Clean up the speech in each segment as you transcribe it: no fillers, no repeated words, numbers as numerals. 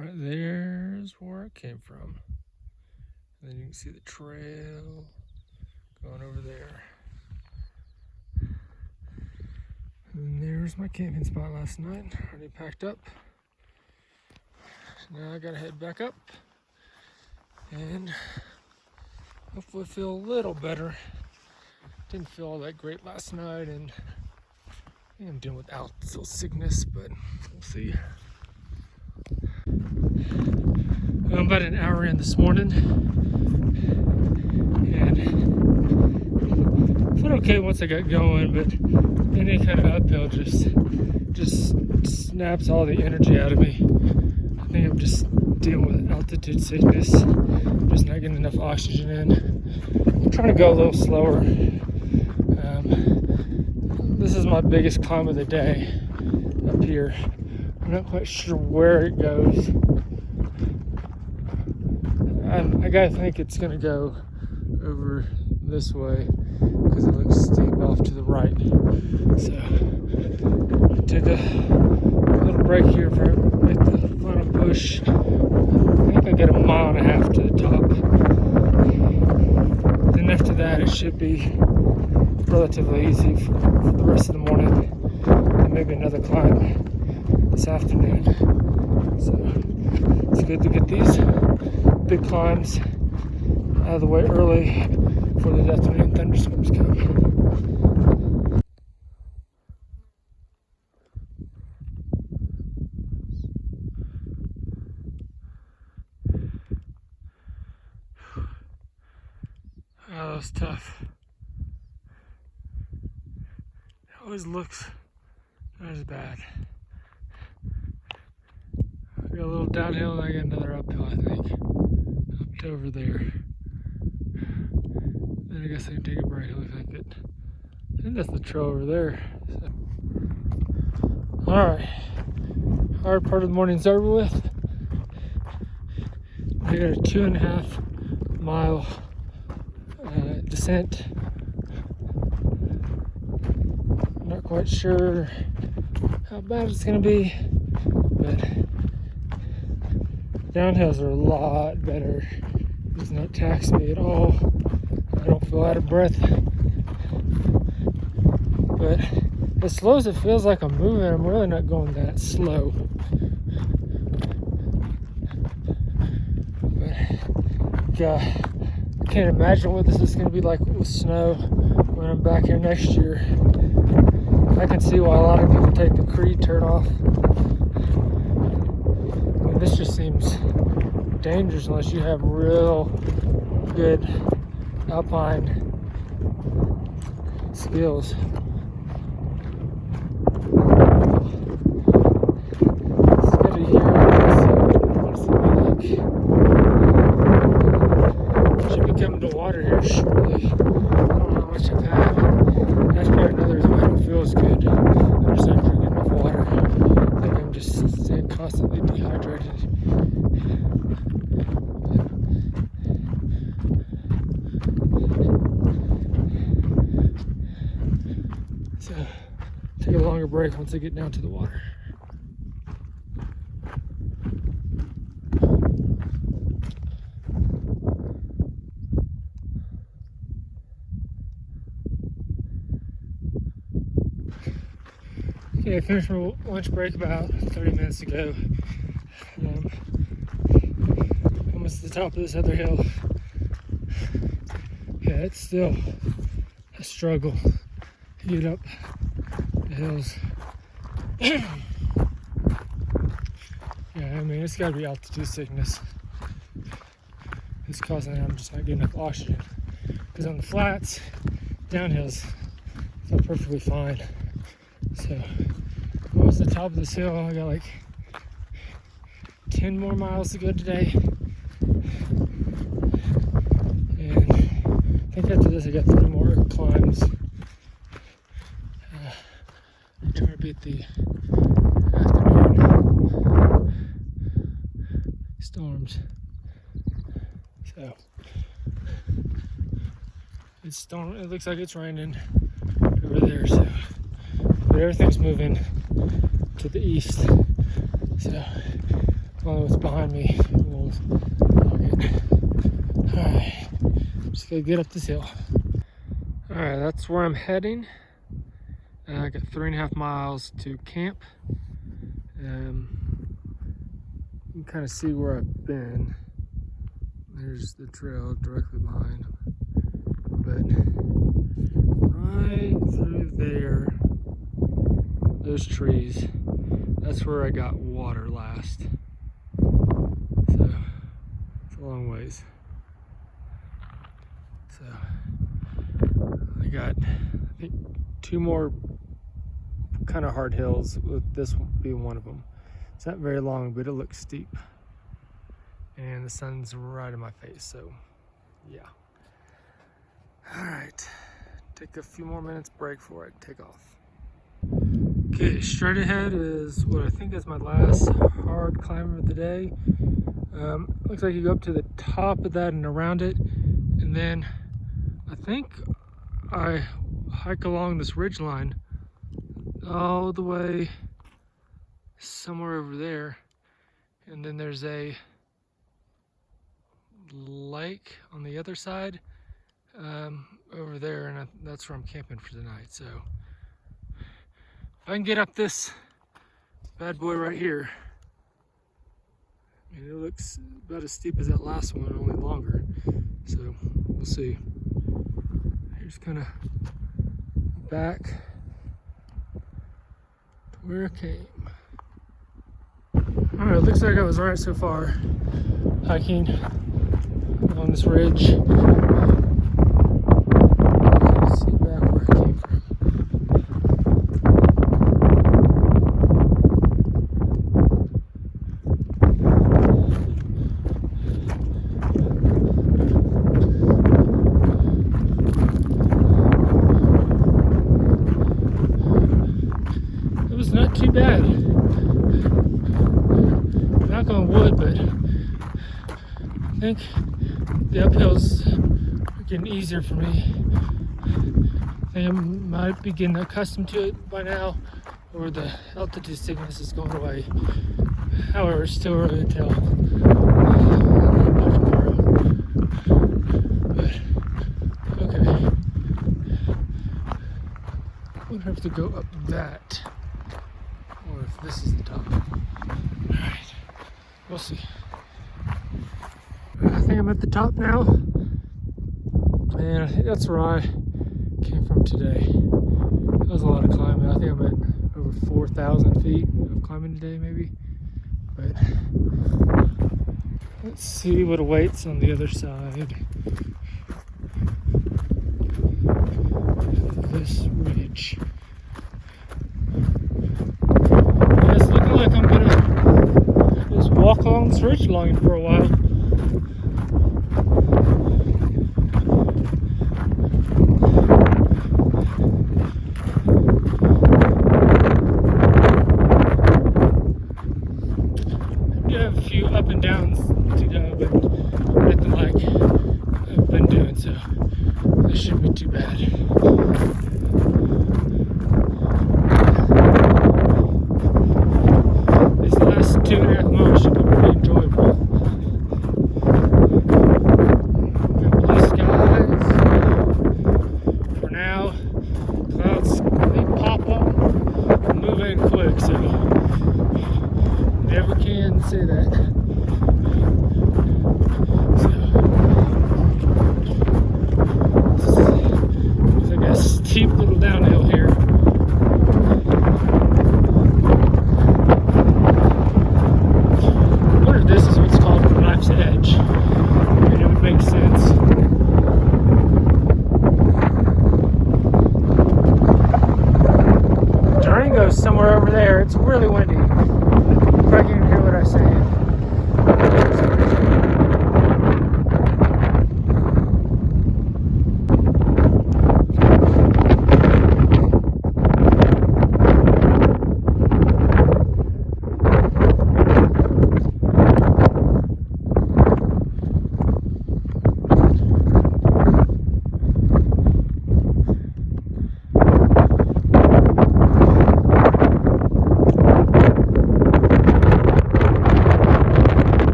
Right there's where it came from. And then you can see the trail going over there. And there's my camping spot last night. Already packed up. Now I gotta head back up and hopefully feel a little better. Didn't feel all that great last night, and I think I'm dealing with altitude sickness, but we'll see. I'm about an hour in this morning, and I felt okay once I got going, but any kind of uphill just snaps all the energy out of me. I think I'm just dealing with altitude sickness, just not getting enough oxygen in. I'm trying to go a little slower. This is my biggest climb of the day up here. I'm not quite sure where it goes. I gotta think it's gonna go over this way because it looks steep off to the right. So I took a little break here for make the final push. I think I get 1.5 miles to the top. Then after that, it should be relatively easy for the rest of the morning, and maybe another climb this afternoon. So it's good to get these big climbs out of the way early before the afternoon thunderstorms come. Oh, that was tough. It always looks not as bad. I got a little downhill and I got another uphill, I think. Up to over there. Then I guess I can take a break. It looks like it. I think that's the trail over there. So. Alright. Hard part of the morning's over with. I got a 2.5 mile descent. Not quite sure how bad it's going to be, but downhills are a lot better. It does not tax me at all. I don't feel out of breath. But as slow as it feels like I'm moving, I'm really not going that slow. But God, I can't imagine what this is going to be like with snow when I'm back here next year. I can see why a lot of people take the Creed turn off. I mean, this just seems dangerous unless you have real good alpine skills. It's good to hear what's it like. Should be coming to water here shortly. I don't know how much I've had. That's probably another reason why I don't feel as good. I'm just not drinking enough water. I think I'm just staying constantly dehydrated. So, take a longer break once I get down to the water. Okay, I finished my lunch break about 30 minutes ago. Almost at the top of this other hill. Yeah, it's still a struggle to get up the hills. Yeah, I mean, it's gotta be altitude sickness. It's causing I'm just not getting enough oxygen. Because on the flats, downhills, I feel perfectly fine. So, almost the top of this hill, I got like 10 more miles to go today. And I think after this I got 3 more climbs. I'm trying to beat the afternoon storms. So, it looks like it's raining over there, so but everything's moving to the east. So Only what's behind me will log it. Alright, just gotta get up this hill. Alright, that's where I'm heading. I got 3.5 miles to camp. You can kind of see where I've been. There's the trail directly behind. But right through there, those trees, that's where I got water last. So it's a long ways. So I got, I think, 2 more kind of hard hills, with this being one of them. It's not very long, but it looks steep. And the sun's right in my face, so yeah. All right, take a few more minutes break before I take off. Okay, straight ahead is what I think is my last hard climb of the day. Looks like you go up to the top of that and around it, and then I think I hike along this ridge line all the way somewhere over there, and then there's a lake on the other side over there, and that's where I'm camping for the night. So if I can get up this bad boy right here, and it looks about as steep as that last one, only longer, so we'll see. Here's kind of back to where I came. All right, looks like I was right so far, hiking along this ridge. Let's see back where I came from. It was not too bad. Knock on wood, but I think the uphills are getting easier for me. I think I might be getting accustomed to it by now, or the altitude sickness is going away. However, it's still early to tell. But okay, I would have to go up that, or if this is the top. All right, we'll see. I think I'm at the top now, and I think that's where I came from today. That was a lot of climbing. I think I'm at over 4,000 feet of climbing today, maybe. But let's see what awaits on the other side of this ridge. Yeah, it's looking like I'm gonna just walk along this ridge line for a while. A few up and downs to go, but nothing like I've been doing, so this shouldn't be too bad. These last 2.5 miles should be pretty enjoyable.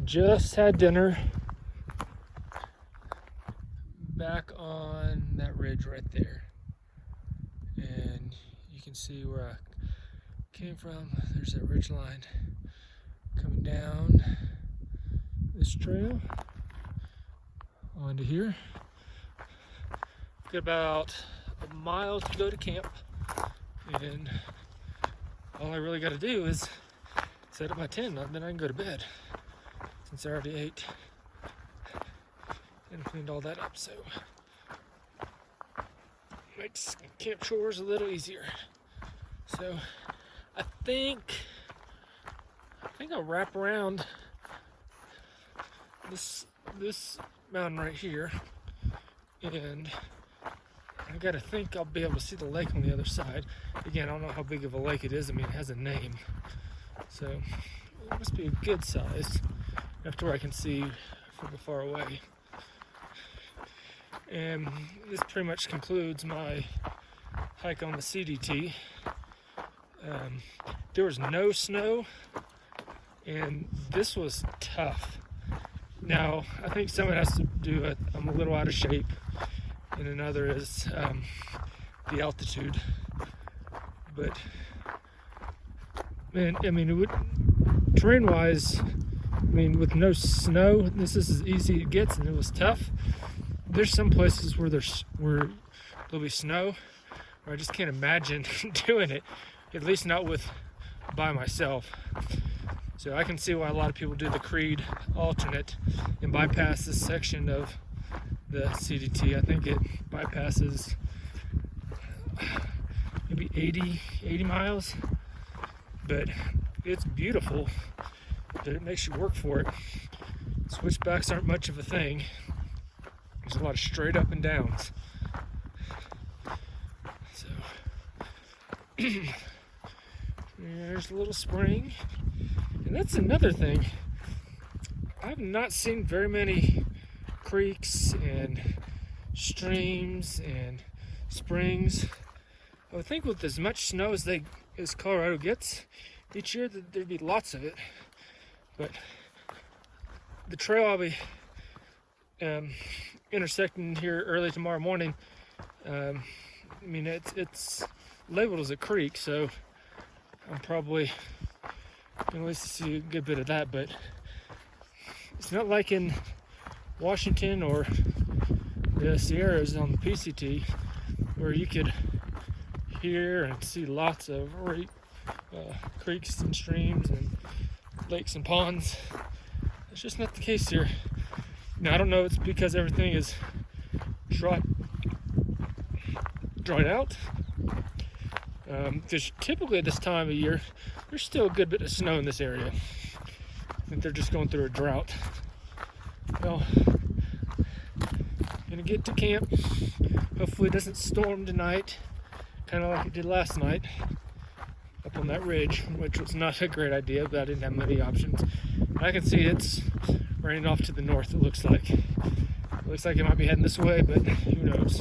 just had dinner back on that ridge right there. And you can see where I came from. There's that ridge line coming down this trail onto here. Got about a mile to go to camp, and all I really got to do is set up my tent, and then I can go to bed since I already ate and cleaned all that up. So makes camp chores a little easier. So I think I'll wrap around this mountain right here, and I gotta think I'll be able to see the lake on the other side. Again, I don't know how big of a lake it is. I mean, it has a name, so it must be a good size enough to where I can see from far away. And this pretty much concludes my hike on the CDT. There was no snow, and this was tough. Now, I think some of it has to do with I'm a little out of shape, and another is the altitude. But man, I mean, terrain-wise, I mean, with no snow, this is as easy as it gets, and it was tough. There's some places where there'll be snow, where I just can't imagine doing it, at least not by myself. So I can see why a lot of people do the Creed alternate and bypass this section of the CDT. I think it bypasses maybe 80 miles, but it's beautiful, but it makes you work for it. Switchbacks aren't much of a thing. There's a lot of straight up and downs. So there's a little spring. And that's another thing. I've not seen very many creeks and streams and springs. I would think with as much snow as Colorado gets each year, that there'd be lots of it. But the trail I'll be intersecting here early tomorrow morning, I mean, it's labeled as a creek, so I'm probably going to at least see a good bit of that. But it's not like in Washington or the Sierras on the PCT, where you could hear and see lots of creeks and streams and lakes and ponds. It's just not the case here. Now, I don't know, it's because everything is dried out. Because typically at this time of year, there's still a good bit of snow in this area. I think they're just going through a drought. Well, gonna get to camp. Hopefully it doesn't storm tonight, kind of like it did last night up on that ridge, which was not a great idea, but I didn't have many options. I can see it's raining off to the north, it looks like. It looks like it might be heading this way, but who knows.